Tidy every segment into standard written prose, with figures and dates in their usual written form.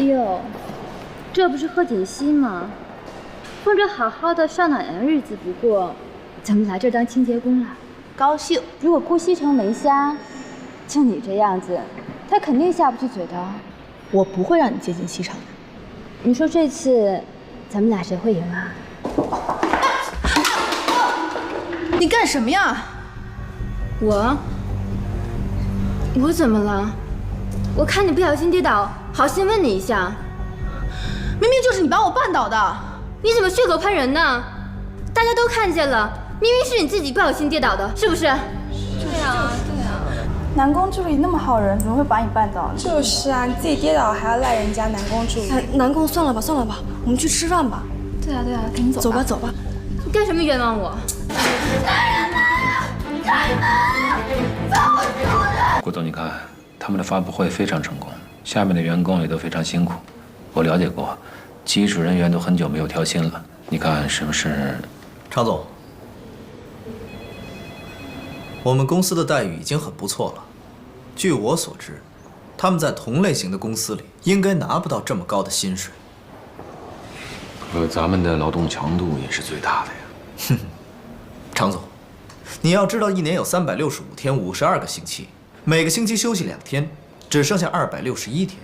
哟，这不是贺锦熙吗？风着好好的上哪年日子不过，怎么来这当清洁工了？高兴。如果顾西城没瞎，就你这样子，他肯定下不去嘴的。我不会让你接近西城的。你说这次咱们俩谁会赢啊？你干什么呀？我怎么了？我看你不小心跌倒，好心问你一下。明明就是你把我绊倒的，你怎么血口喷人呢？大家都看见了，明明是你自己不小心跌倒的，是不是？对啊。南宫助理那么好人，怎么会把你绊倒呢？就是啊，你自己跌倒还要赖人家南宫助理。南宫，算了吧，我们去吃饭吧。对啊，赶紧走吧。走吧。你干什么冤枉我？顾总，你看他们的发布会非常成功，下面的员工也都非常辛苦。我了解过，技术人员都很久没有调薪了。你看是不是？常总，我们公司的待遇已经很不错了。据我所知，他们在同类型的公司里应该拿不到这么高的薪水。咱们的劳动强度也是最大的呀。哼，常总，你要知道，一年有365天，52个星期，每个星期休息2天，只剩下261天。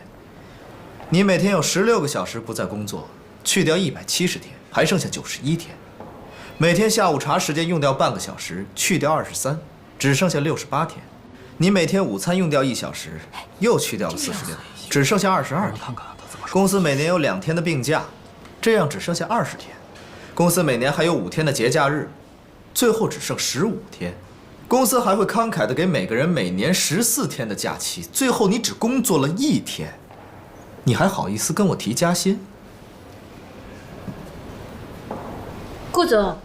你每天有16个小时不在工作，去掉170天，还剩下91天。每天下午茶时间用掉半个小时，去掉23，只剩下68天。你每天午餐用掉1小时，又去掉了46，只剩下22天。公司每年有2天的病假，这样只剩下20天。公司每年还有5天的节假日，最后只剩15天。公司还会慷慨地给每个人每年14天的假期，最后你只工作了1天，你还好意思跟我提加薪？顾总，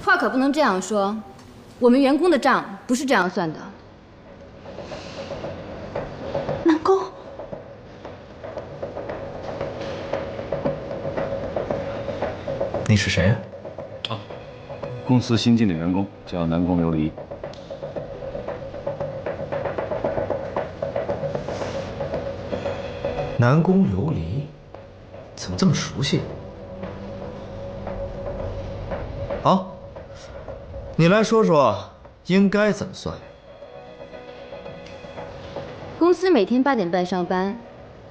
话可不能这样说，我们员工的账不是这样算的。南宫。你是谁呀？公司新进的员工叫南宫琉璃。南宫琉璃，怎么这么熟悉？好，你来说说，应该怎么算？公司每天8点半上班，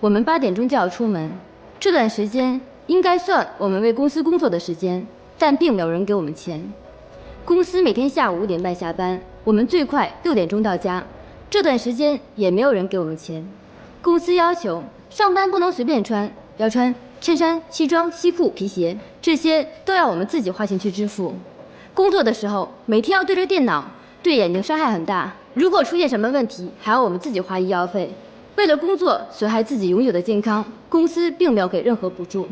我们8点钟就要出门，这段时间应该算我们为公司工作的时间，但并没有人给我们钱。公司每天下午5点半下班，我们最快6点钟到家，这段时间也没有人给我们钱。公司要求上班不能随便穿，要穿衬衫、西装、西裤、皮鞋，这些都要我们自己花钱去支付。工作的时候每天要对着电脑，对眼睛伤害很大，如果出现什么问题，还要我们自己花医药费。为了工作损害自己永久的健康，公司并没有给任何补助。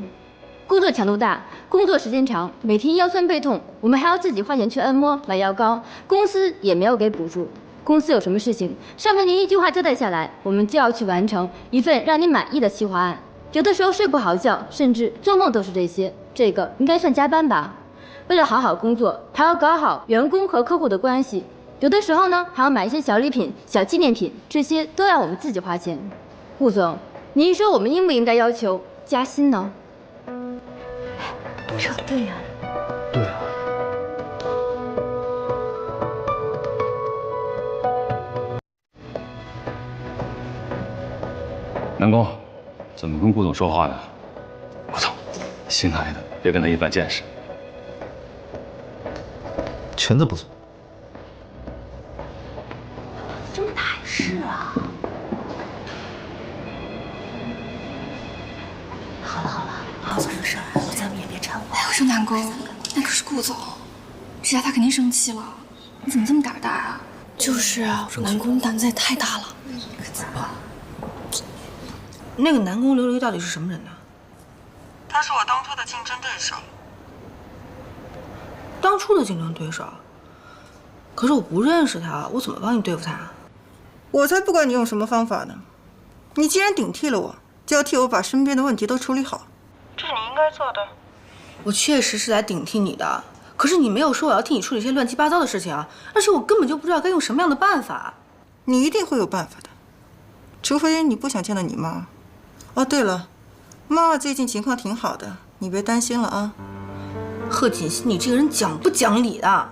工作强度大，工作时间长，每天腰酸背痛，我们还要自己花钱去按摩、买药膏，公司也没有给补助。公司有什么事情，上面连一句话交代下来，我们就要去完成一份让你满意的企划案。有的时候睡不好觉，甚至做梦都是这些，这个应该算加班吧？为了好好工作，还要搞好员工和客户的关系，有的时候呢，还要买一些小礼品、小纪念品，这些都要我们自己花钱。顾总，您说我们应不应该要求加薪呢？说得对呀。对啊。南宫，怎么跟顾总说话呢？顾总，新来的，别跟他一般见识。裙子不错。这么大事啊！好了，顾总的事儿咱们也别掺和。哎，我说南宫，那可是顾总，这下他肯定生气了。你怎么这么胆大啊？就是啊，南宫胆子也太大了。可怎么办？那个南宫琉璃到底是什么人呢？他是我当初的竞争对手。当初的竞争对手？可是我不认识他，我怎么帮你对付他？我才不管你用什么方法呢！你既然顶替了我，就要替我把身边的问题都处理好，这是你应该做的。我确实是来顶替你的，可是你没有说我要替你处理一些乱七八糟的事情啊，而且我根本就不知道该用什么样的办法。你一定会有办法的，除非你不想见到你妈。哦，对了，妈妈最近情况挺好的，你别担心了啊。贺锦熙，你这个人讲不讲理的？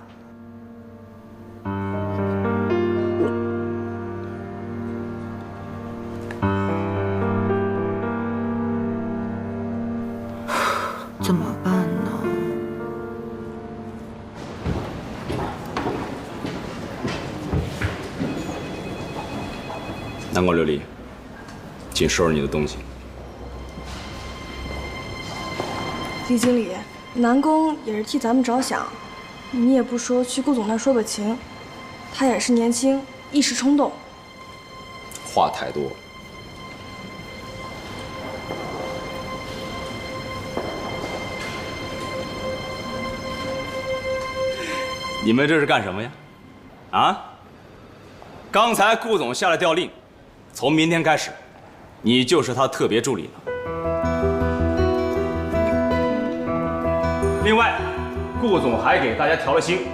怎么办呢？南宫琉璃，请收拾你的东西。李经理，南宫也是替咱们着想，你也不说去顾总那儿说个情，他也是年轻，一时冲动。话太多。你们这是干什么呀？啊？刚才顾总下了调令，从明天开始，你就是他特别助理了。另外，顾总还给大家调了薪，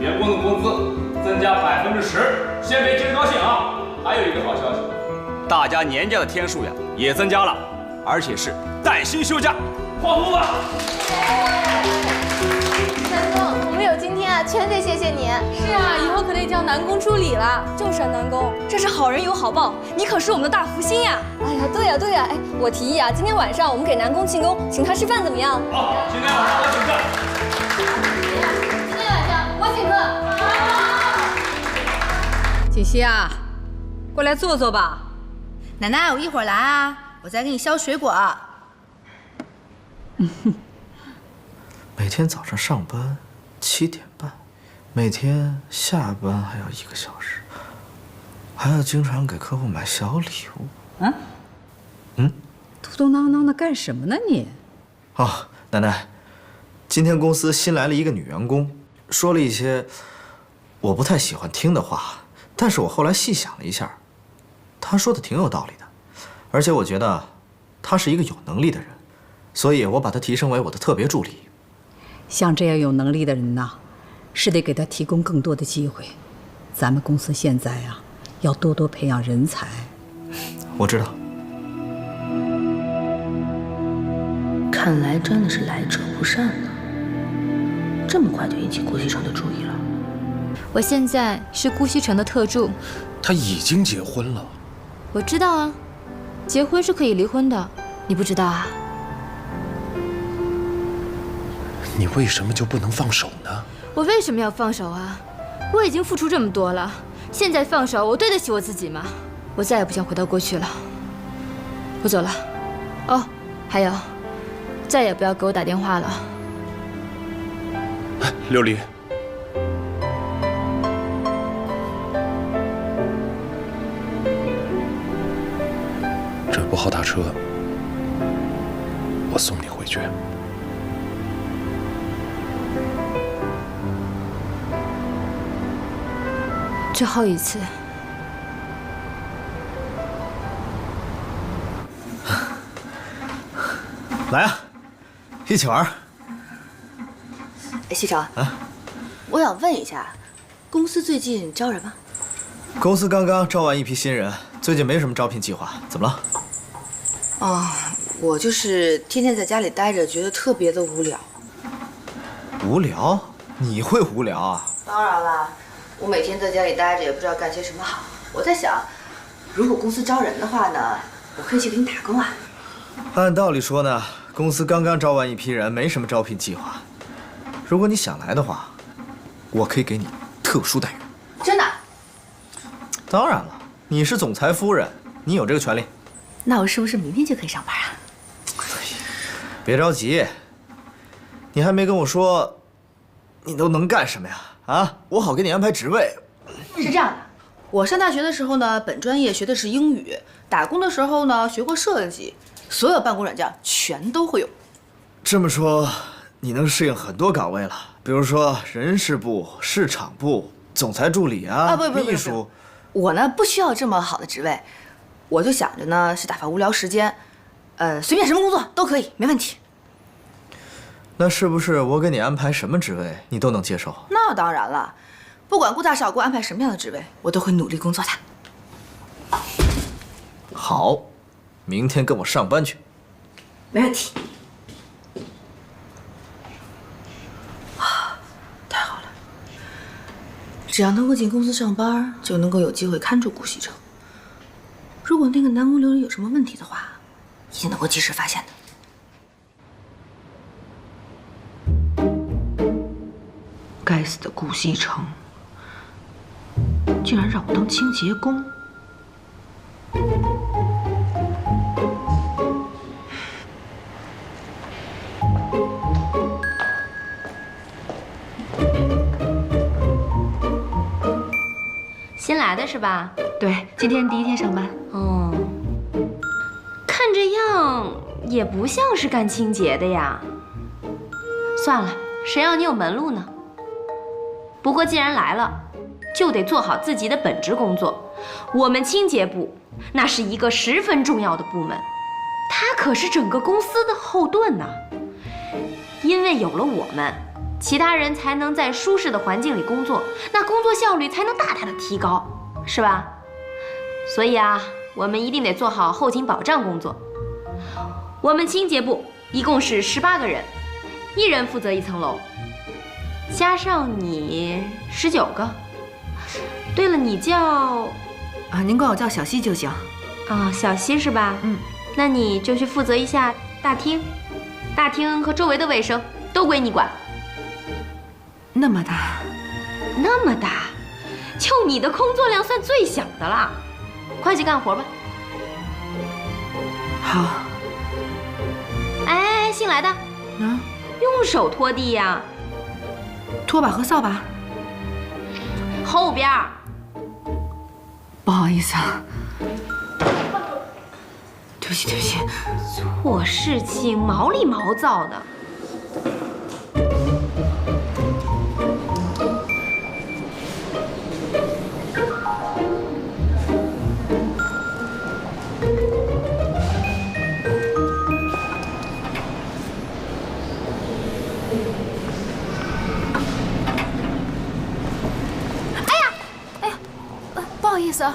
员工的工资增加10%，先别急着高兴啊！还有一个好消息，大家年假的天数呀也增加了，而且是带薪休假，欢呼吧！南宫，我们有今天啊，全得谢谢你。是啊，以后可得叫南宫助理了。就是啊，南宫，这是好人有好报，你可是我们的大福星呀！哎呀，对呀对呀，哎，我提议啊，今天晚上我们给南宫庆功，请他吃饭怎么样？好，今天晚上我请客。今天晚上我请客。锦溪啊，过来坐坐吧。奶奶，我一会儿来啊，我在给你削水果。每天早上上班7点半，每天下班还要1个小时，还要经常给客户买小礼物。嘟嘟囔囔的干什么呢你？哦，奶奶，今天公司新来了一个女员工，说了一些我不太喜欢听的话，但是我后来细想了一下，她说的挺有道理的，而且我觉得她是一个有能力的人，所以我把她提升为我的特别助理。像这样有能力的人呐，是得给他提供更多的机会。咱们公司现在啊，要多多培养人才。我知道。看来真的是来者不善呢，这么快就引起顾西城的注意了。我现在是顾西城的特助。他已经结婚了。我知道啊，结婚是可以离婚的，你不知道啊？你为什么就不能放手呢？我为什么要放手啊？我已经付出这么多了，现在放手，我对得起我自己吗？我再也不想回到过去了。我走了。哦，还有，再也不要给我打电话了。琉璃，这不好打车，我送你回去。最后一次。来啊，一起玩。哎，西城啊，我想问一下，公司最近招人吗？公司刚刚招完一批新人，最近没什么招聘计划，怎么了？哦，我就是天天在家里待着，觉得特别的无聊。无聊？你会无聊啊？当然了。我每天在家里待着，也不知道干些什么好。我在想，如果公司招人的话呢，我可以去给你打工啊。按道理说呢，公司刚刚招完一批人，没什么招聘计划。如果你想来的话，我可以给你特殊待遇。真的？当然了，你是总裁夫人，你有这个权利。那我是不是明天就可以上班啊？别着急，你还没跟我说，你都能干什么呀？啊，我好给你安排职位。是这样的，我上大学的时候呢，本专业学的是英语，打工的时候呢，学过设计，所有办公软件全都会用。这么说，你能适应很多岗位了，比如说人事部、市场部、总裁助理啊，秘书。我呢不需要这么好的职位，我就想着呢是打发无聊时间，随便什么工作都可以，没问题。那是不是我给你安排什么职位，你都能接受？那当然了，不管顾大少给我安排什么样的职位，我都会努力工作的。好，明天跟我上班去。没问题。啊，太好了！只要能够进公司上班，就能够有机会看住顾西城。如果那个南宫琉璃有什么问题的话，一定能够及时发现的。该死的顾西城，竟然让我当清洁工！新来的是吧？对，今天第一天上班。哦，看这样也不像是干清洁的呀。算了，谁让你有门路呢？不过既然来了，就得做好自己的本职工作。我们清洁部那是一个十分重要的部门，它可是整个公司的后盾呢。因为有了我们，其他人才能在舒适的环境里工作，那工作效率才能大大的提高，是吧？所以啊，我们一定得做好后勤保障工作。我们清洁部一共是18个人，1人负责1层楼，加上你19个。对了，你叫啊，您管我叫小西就行。啊，小西是吧？嗯，那你就去负责一下大厅，大厅和周围的卫生都归你管。那么大，那么大，就你的工作量算最小的了。快去干活吧。好。哎，新来的，用手拖地呀。拖把和扫把。后边。不好意思啊。对不起，对不起。做事情毛里毛躁的。不好意思啊。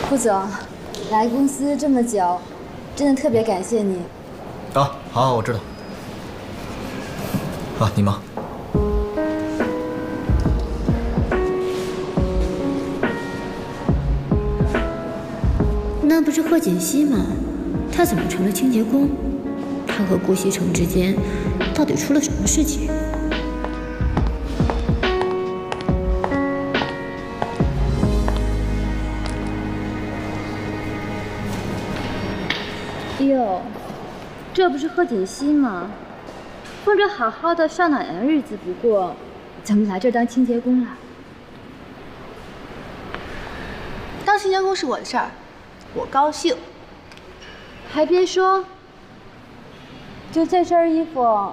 顾总，来公司这么久，真的特别感谢你。啊，好，我知道。啊，你忙。那不是贺锦熙吗？他怎么成了清洁工？他和顾西城之间到底出了什么事情？哟，这不是贺锦熙吗？混着好好的上哪年日子不过，怎么来这儿当清洁工了？当清洁工是我的事儿。我高兴，还别说，就这身衣服，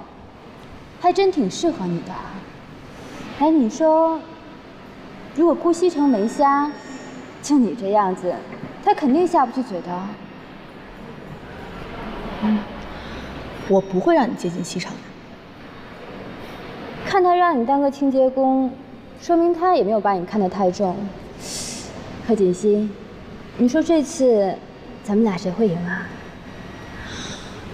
还真挺适合你的。哎，你说，如果顾西城没瞎，就你这样子，他肯定下不去嘴的。我不会让你接近西城的。看他让你当个清洁工，说明他也没有把你看得太重。贺锦熙。你说这次咱们俩谁会赢啊？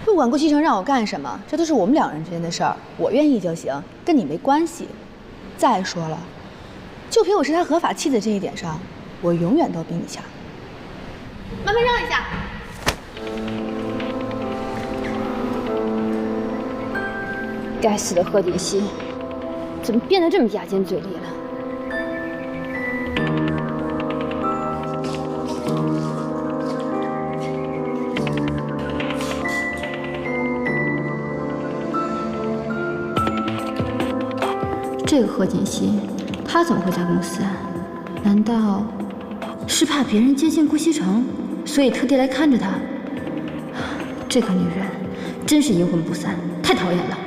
不管顾西城让我干什么，这都是我们2人之间的事儿，我愿意就行，跟你没关系。再说了，就凭我是他合法妻子这一点上，我永远都比你强。麻烦让一下。该死的贺锦熙，怎么变得这么牙尖嘴利了？这个贺锦熙，他怎么会在公司啊？难道是怕别人接近顾西城，所以特地来看着他？这个女人真是阴魂不散，太讨厌了。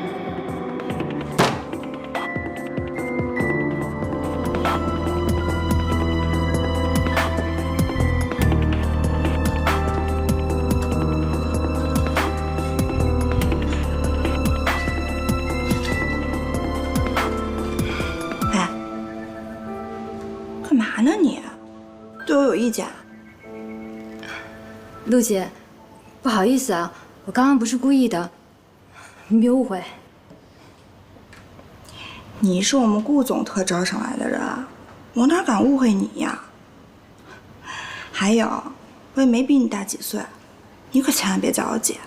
对我有意见。陆姐，不好意思啊，我刚刚不是故意的，你别误会。你是我们顾总特招上来的人，我哪敢误会你呀？还有，我也没比你大几岁，你可千万别叫我姐。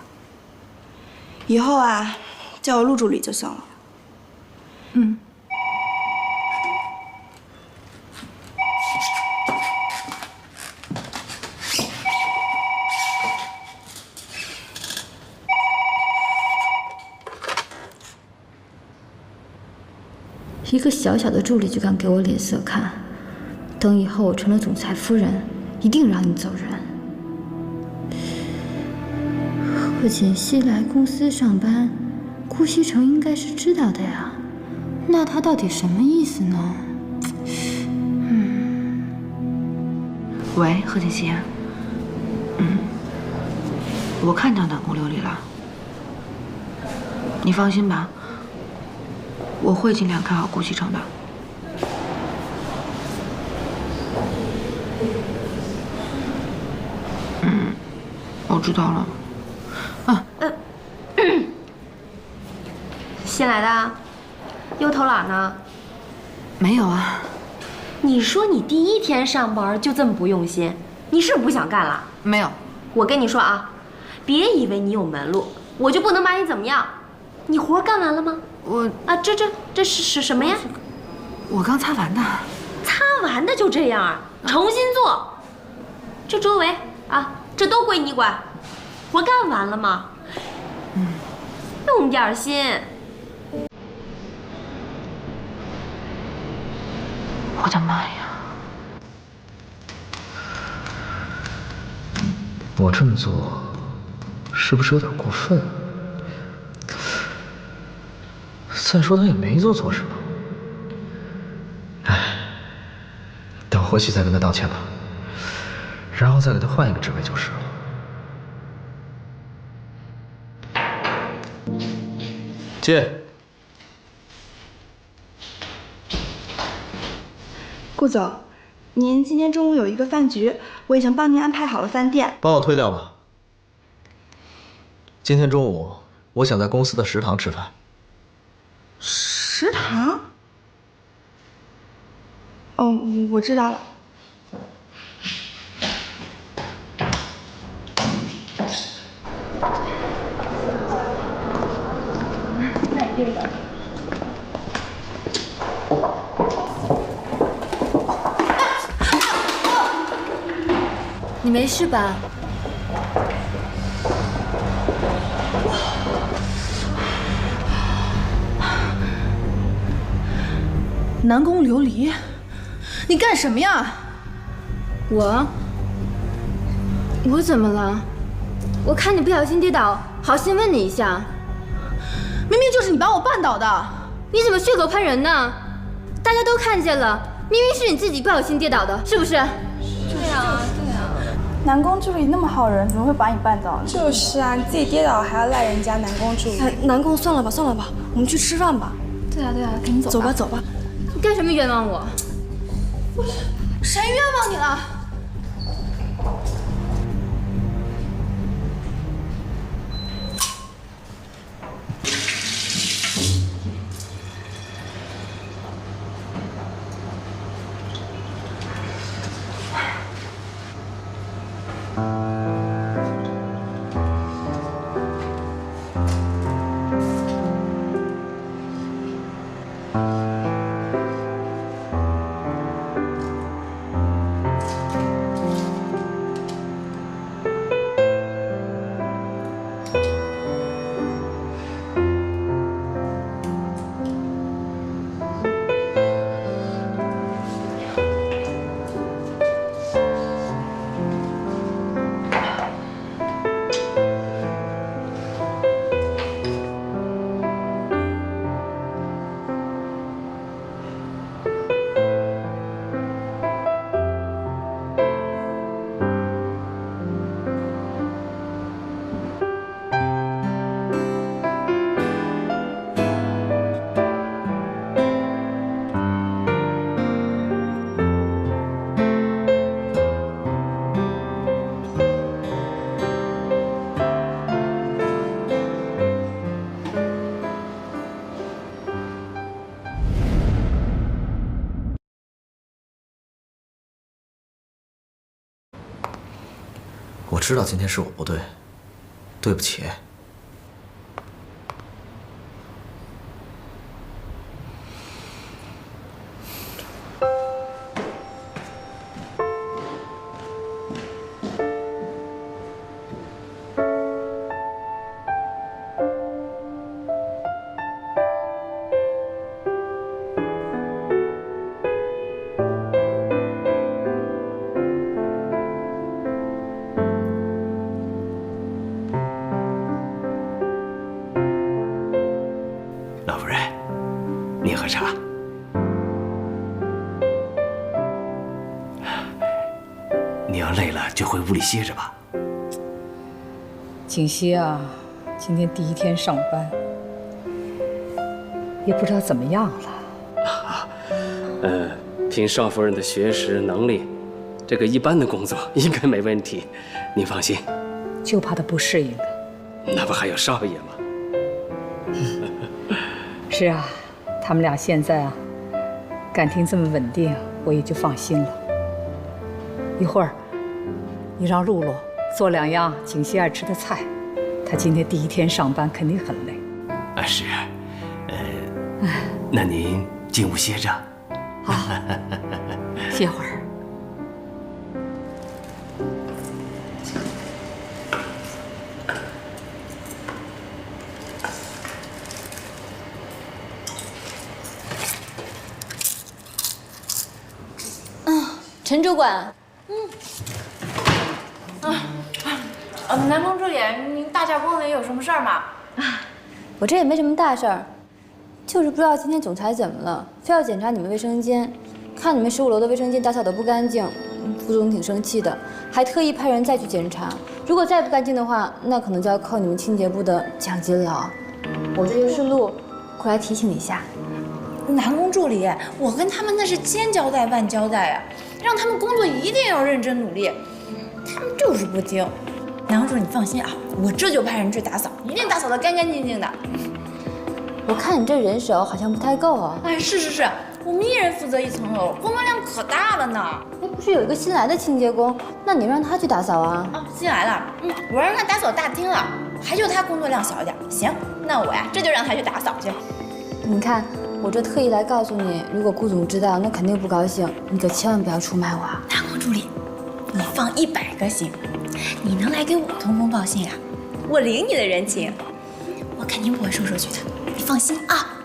以后啊，叫我陆助理就行了。嗯。一个小小的助理就敢给我脸色看，等以后我成了总裁夫人，一定让你走人。贺锦熙来公司上班，顾西城应该是知道的呀，那他到底什么意思呢？喂，贺锦熙。我看到南宫琉璃了，你放心吧。我会尽量看好顾西城的。我知道了。新来的，又偷懒呢？没有啊。你说你第一天上班就这么不用心，你是不是不想干了？没有。我跟你说啊，别以为你有门路，我就不能把你怎么样。你活干完了吗？这是什么呀？我刚擦完的。擦完的就这样啊？重新做。这周围啊，这都归你管。活干完了吗？用点心。我的妈呀！我这么做是不是有点过分？再说他也没做错什么。哎，等回去再跟他道歉吧，然后再给他换一个职位就是了。借。顾总，您今天中午有一个饭局，我已经帮您安排好了饭店。帮我推掉吧。今天中午我想在公司的食堂吃饭。食堂？哦，我知道了。你没事吧？南宫琉璃，你干什么呀？我怎么了？我看你不小心跌倒，好心问你一下。明明就是你把我绊倒的，你怎么血口喷人呢？大家都看见了，明明是你自己不小心跌倒的，是不是？对啊。南宫助理那么好人，怎么会把你绊倒呢？就是啊，你自己跌倒还要赖人家南宫助理。南宫，算了吧，我们去吃饭吧。对啊，赶紧走吧。走吧。你干什么冤枉我？谁冤枉你了？我知道今天是我不对，对不起。老夫人，您喝茶。你要累了就回屋里歇着吧。景熙啊，今天第一天上班，也不知道怎么样了。凭少夫人的学识能力，这个一般的工作应该没问题，您放心。就怕她不适应了。那不还有少爷吗？是啊，他们俩现在啊，感情这么稳定，我也就放心了。一会儿，你让露露做2样景熙爱吃的菜，她今天第一天上班肯定很累。是，那您进屋歇着。好，歇会儿。陈主管，南宫助理，您大驾光临，有什么事儿吗？我这也没什么大事儿，就是不知道今天总裁怎么了，非要检查你们卫生间，看你们15楼的卫生间打扫得不干净，副总挺生气的，还特意派人再去检查。如果再不干净的话，那可能就要扣你们清洁部的奖金了。我这就顺路过来提醒你一下。南宫助理，我跟他们那是千交代万交代啊，让他们工作一定要认真努力，他们就是不听。南宫助理，你放心啊，我这就派人去打扫，一定打扫得干干净净的。我看你这人手好像不太够啊。哎，是，我们一人负责1层楼，工作量可大了呢。哎，不是有一个新来的清洁工，那你让他去打扫啊？哦，新来了，我让他打扫大厅了，还就他工作量小一点。行，那我呀这就让他去打扫去。你看。我这特意来告诉你，如果顾总知道，那肯定不高兴，你可千万不要出卖我啊！南宫助理，你放100个心，你能来给我通风报信啊，我领你的人情，我肯定不会收手续的，你放心啊。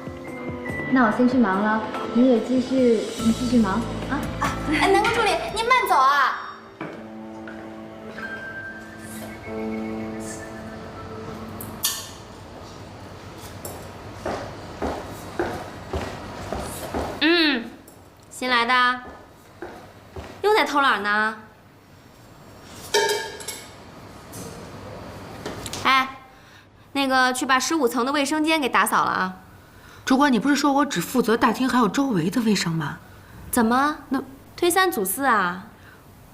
那我先去忙了，你也继续忙啊！哎，南宫助理，您慢走啊。新来的，又在偷懒呢。哎，那个去把15层的卫生间给打扫了啊。主管，你不是说我只负责大厅还有周围的卫生吗？怎么？那推3阻4啊？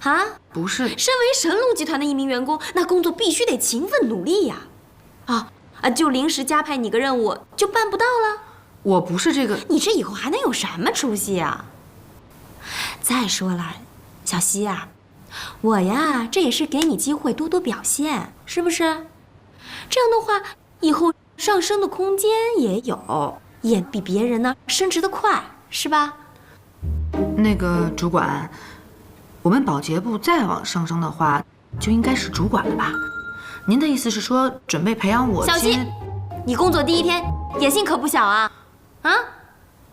啊？不是。身为神龙集团的一名员工，那工作必须得勤奋努力呀。就临时加派你个任务，就办不到了。我不是这个。你这以后还能有什么出息啊？再说了，小希啊，我呀，这也是给你机会多多表现，是不是？这样的话，以后上升的空间也有，也比别人呢升职的快，是吧？那个主管，我们保洁部再往上升的话，就应该是主管了吧？您的意思是说，准备培养我？小希，你工作第1天，野心可不小啊！啊？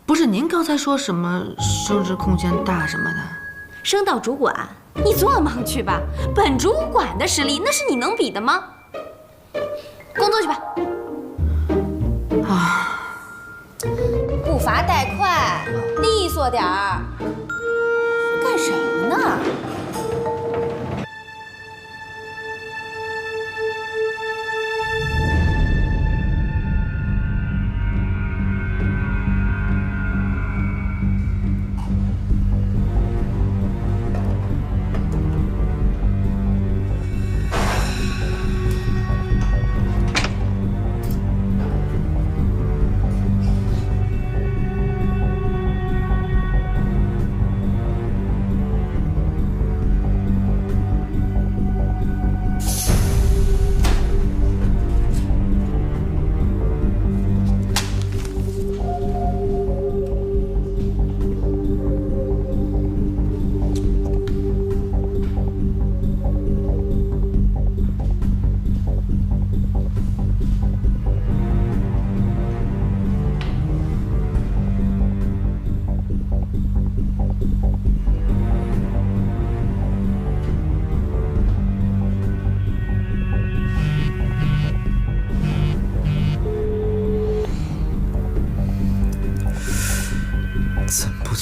不是，您刚才说什么升职空间大什么的？升到主管，你做梦去吧！本主管的实力，那是你能比的吗？工作去吧。啊，步伐带快，利索点儿。干什么呢？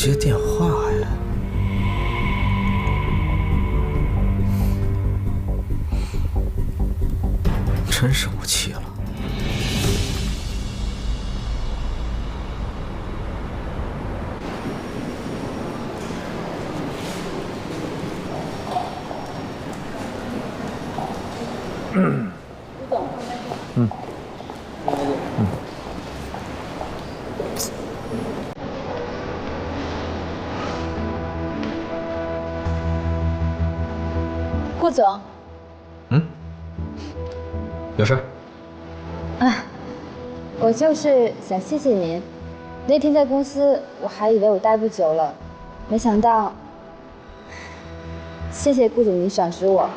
接电话呀？真生我气了。顾总，有事？我就是想谢谢您。那天在公司，我还以为我待不久了，没想到。谢谢顾总您赏识我，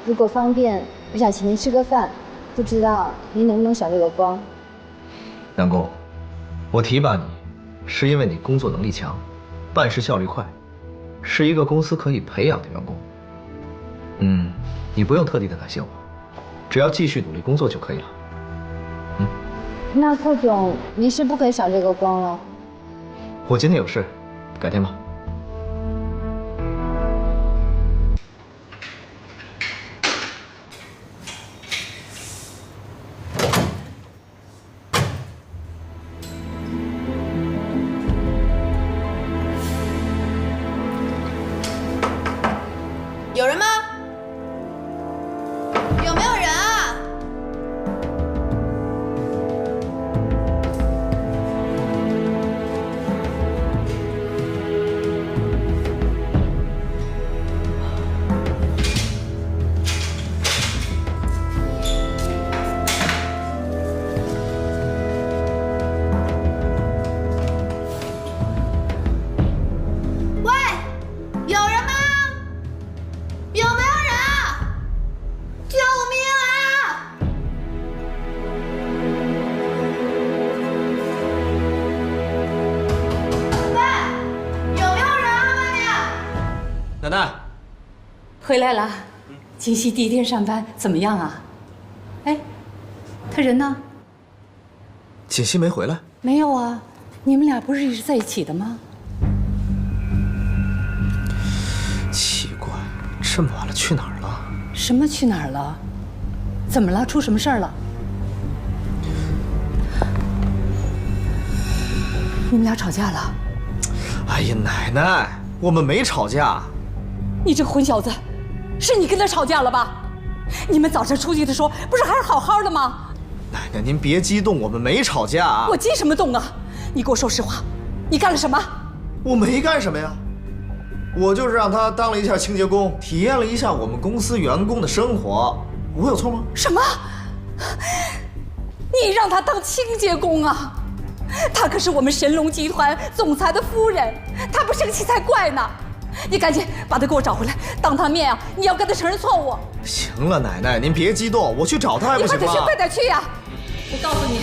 如果方便，我想请您吃个饭，不知道您能不能赏这个光？南宫，我提拔你，是因为你工作能力强，办事效率快，是一个公司可以培养的员工。你不用特地的感谢我，只要继续努力工作就可以了。那顾总，您是不可以赏这个光了。我今天有事，改天吧。有人吗？有没有人啊？喂，有人吗？有没有人啊？救命啊！喂，有没有人啊？外面？奶奶，回来了。锦溪第一天上班怎么样啊？哎，他人呢？锦溪没回来。没有啊，你们俩不是一直在一起的吗？奇怪，这么晚了去哪儿了？什么去哪儿了？怎么了？出什么事儿了？你们俩吵架了？哎呀，奶奶，我们没吵架。你这混小子，是你跟他吵架了吧？你们早晨出去的时候不是还是好好的吗？奶奶，您别激动，我们没吵架。我激什么动啊？你给我说实话，你干了什么？我没干什么呀，我就是让他当了一下清洁工，体验了一下我们公司员工的生活，我有错吗？什么？你让他当清洁工啊？他可是我们神龙集团总裁的夫人，他不生气才怪呢！你赶紧把他给我找回来，当他面啊，你要跟他承认错误。行了，奶奶，您别激动，我去找他还不行吗？你快点去，快点去呀！我告诉你，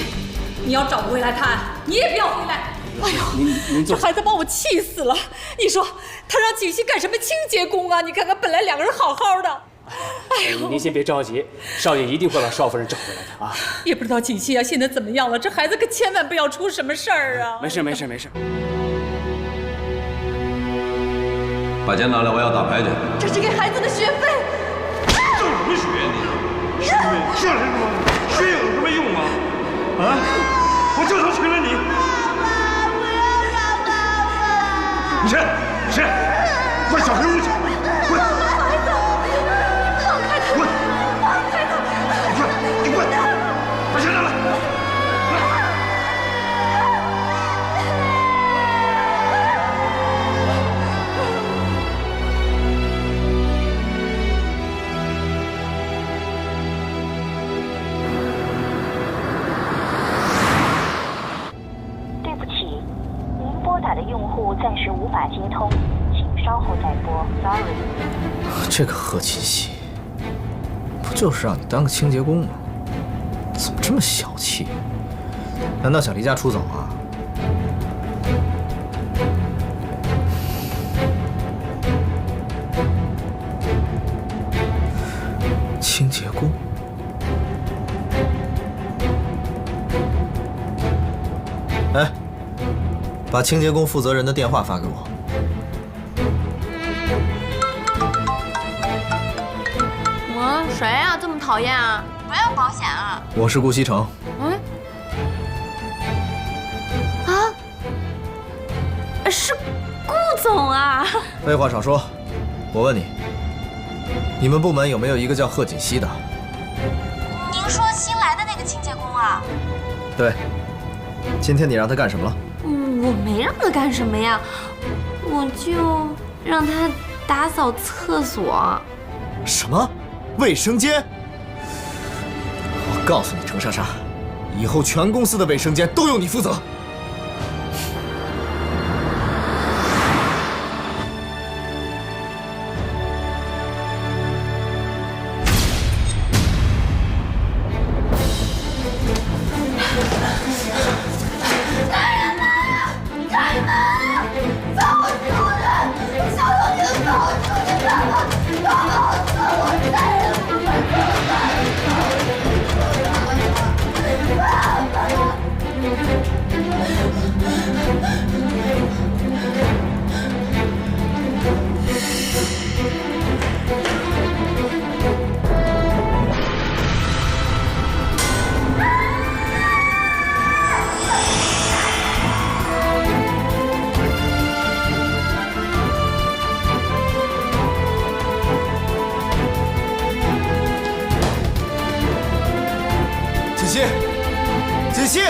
你要找不回来他，你也不要回来。哎呦，这孩子把我气死了！你说他让锦溪干什么清洁工啊？你看看，本来两个人好好的。哎呦，您先别着急，少爷一定会把少夫人找回来的啊！也不知道锦溪啊现在怎么样了，这孩子可千万不要出什么事儿啊！没事没事没事。把钱拿来，我要打牌去。这是给孩子的学费。挣什么学你？学费上来了吗？学有什么用啊？啊！我这都娶了你。爸爸，不要让爸爸。你谁？你谁？快小黑屋去！滚！孩子，放开他！滚！放开他！你滚！把钱拿来！对不起，您拨打的用户暂时无法接通，请稍后再拨。Sorry。这个贺锦溪，不就是让你当个清洁工吗？怎么这么小气？难道想离家出走啊？清洁工？哎，把清洁工负责人的电话发给我。谁呀？这么讨厌啊？不要保险啊？我是顾西城。嗯？啊？是顾总啊？废话少说，我问你，你们部门有没有一个叫贺锦熙的？您说新来的那个清洁工啊？对。今天你让他干什么了？我没让他干什么呀，我就让他打扫厕所。什么？卫生间？我告诉你，程莎莎，以后全公司的卫生间都由你负责。锦溪，锦溪，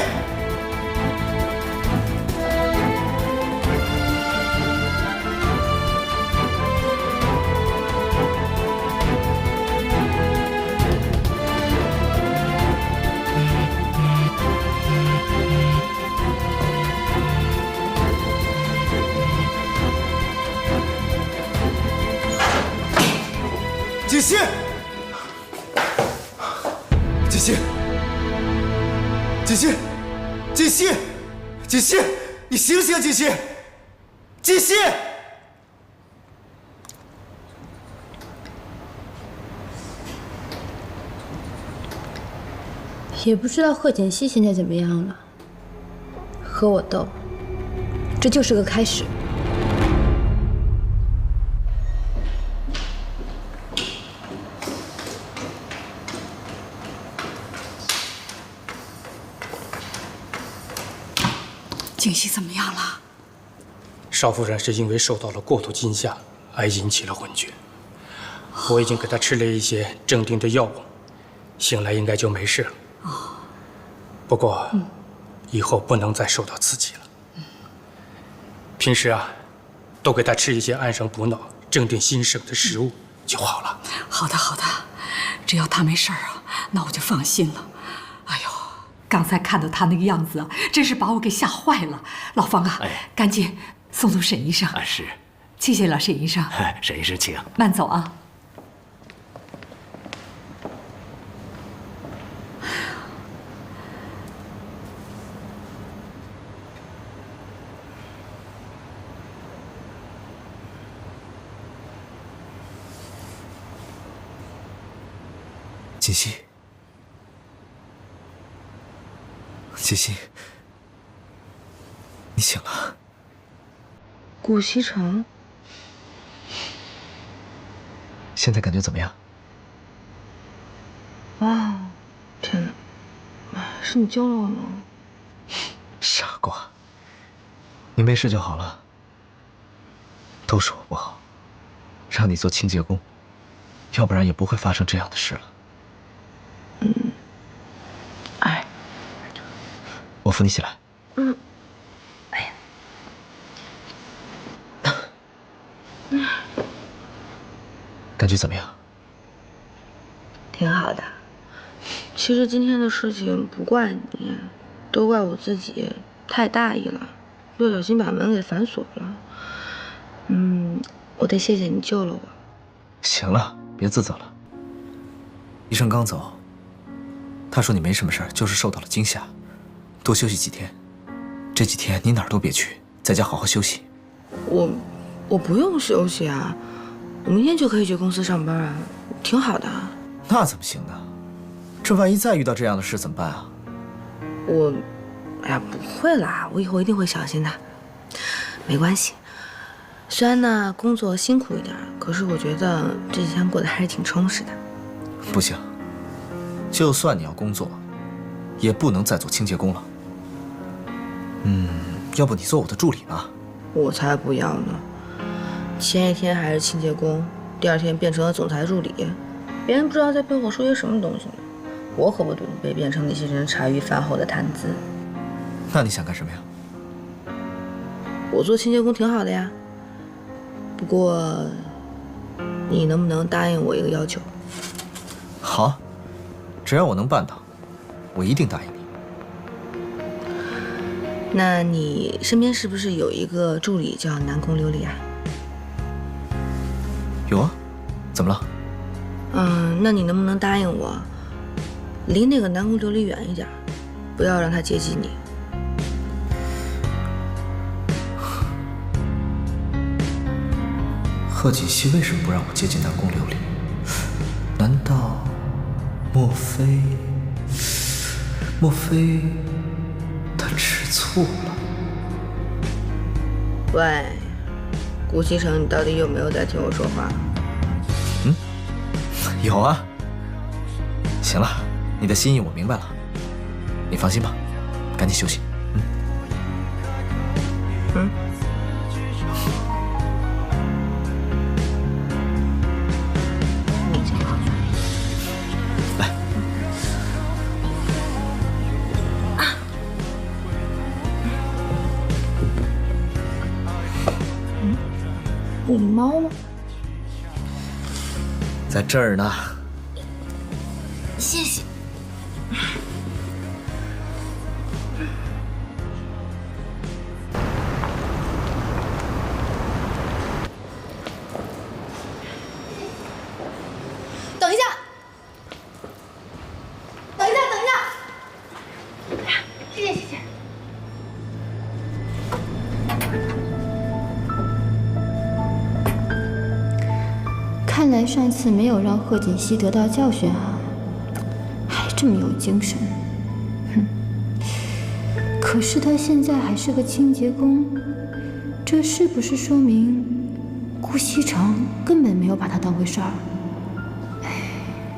锦溪。锦溪，锦溪，锦溪，你醒醒，锦溪，锦溪！也不知道贺锦熙现在怎么样了，和我斗，这就是个开始。锦溪怎么样了？少夫人是因为受到了过度惊吓而引起了昏厥。我已经给她吃了一些镇定的药物，醒来应该就没事了。不过，以后不能再受到刺激了。平时啊，多给她吃一些安神补脑、镇定心神的食物就好了。好的，好的，只要她没事啊，那我就放心了。哎呦！刚才看到他那个样子啊，真是把我给吓坏了。老方啊，赶紧送沈医生。是，谢谢了，沈医生。沈医生，请慢走啊。锦溪。锦溪，你醒了。顾西城，现在感觉怎么样？哦，天哪，是你救了我吗？傻瓜，你没事就好了。都是我不好，让你做清洁工，要不然也不会发生这样的事了。我扶你起来。哎呀，感觉怎么样？挺好的。其实今天的事情不怪你，都怪我自己太大意了，不小心把门给反锁了。我得谢谢你救了我。行了，别自责了。医生刚走，他说你没什么事儿，就是受到了惊吓。多休息几天，这几天你哪儿都别去，在家好好休息。我不用休息啊，我明天就可以去公司上班啊，挺好的。那怎么行呢？这万一再遇到这样的事怎么办啊？哎呀，不会啦，我以后一定会小心的。没关系，虽然呢工作辛苦一点，可是我觉得这几天过得还是挺充实的。不行，就算你要工作，也不能再做清洁工了。要不你做我的助理吧？我才不要呢！前一天还是清洁工，第二天变成了总裁助理，别人不知道在背后说些什么东西呢。我可不准备变成那些人茶余饭后的谈资。那你想干什么呀？我做清洁工挺好的呀，不过你能不能答应我一个要求？好，只要我能办到，我一定答应你。那你身边是不是有一个助理叫南宫琉璃啊？有啊，怎么了？那你能不能答应我，离那个南宫琉璃远一点，不要让他接近你？贺锦熙为什么不让我接近南宫琉璃？难道，莫非他吃醋了？喂，顾西城，你到底有没有在听我说话？有啊。行了，你的心意我明白了，你放心吧，赶紧休息。我的猫呢？在这儿呢。谢谢。等一下，等一下，谢谢。看来上次没有让贺锦熙得到教训啊，还这么有精神。哼！可是他现在还是个清洁工，这是不是说明顾西城根本没有把他当回事儿？